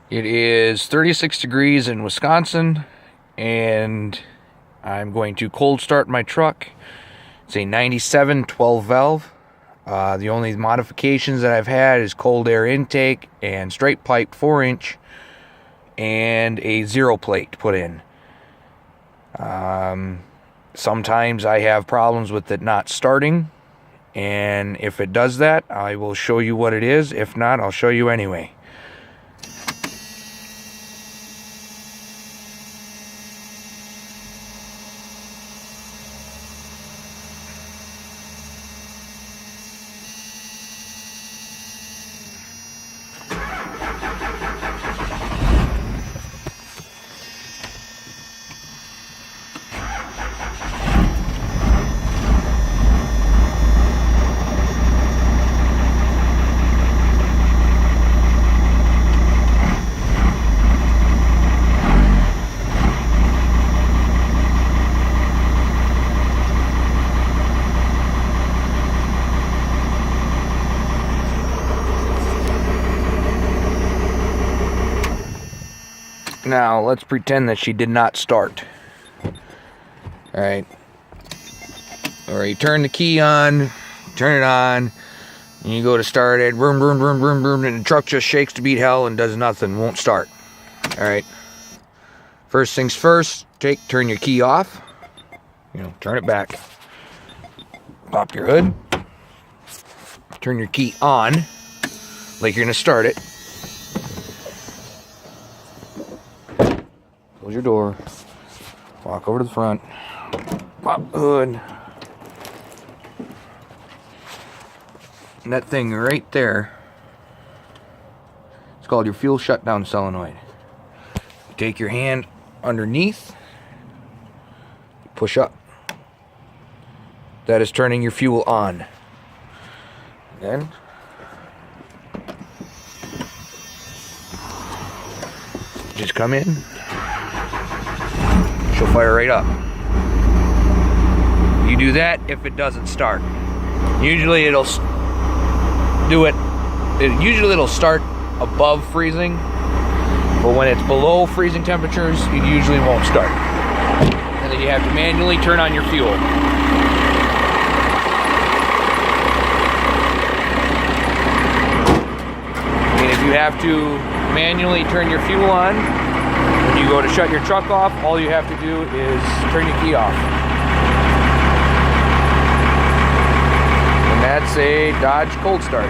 It is 36 degrees in Wisconsin, and I'm going to cold start my truck. It's a 97 12 valve. The only modifications that I've had is cold air intake and straight pipe 4-inch and a zero plate put in. Sometimes I have problems with it not starting, and if it does that, I will show you what it is. If not, I'll show you anyway. Now, let's pretend that she did not start. Alright. Or you turn the key on, turn it on, and you go to start it, vroom, vroom, vroom, vroom, vroom, and the truck just shakes to beat hell and does nothing, won't start. Alright. First things first, turn your key off. Turn it back. Pop your hood. Turn your key on, like you're going to start it. Close your door, walk over to the front, pop the hood, and that thing right there, it's called your fuel shutdown solenoid. Take your hand underneath, push up. That is turning your fuel on. Then just come in. She'll fire right up. You do that if it doesn't start. Usually it'll do it. Usually it'll start above freezing, but when it's below freezing temperatures, it usually won't start. And then you have to manually turn on your fuel. And if you have to manually turn your fuel on, when you go to shut your truck off, all you have to do is turn your key off. And that's a Dodge cold start.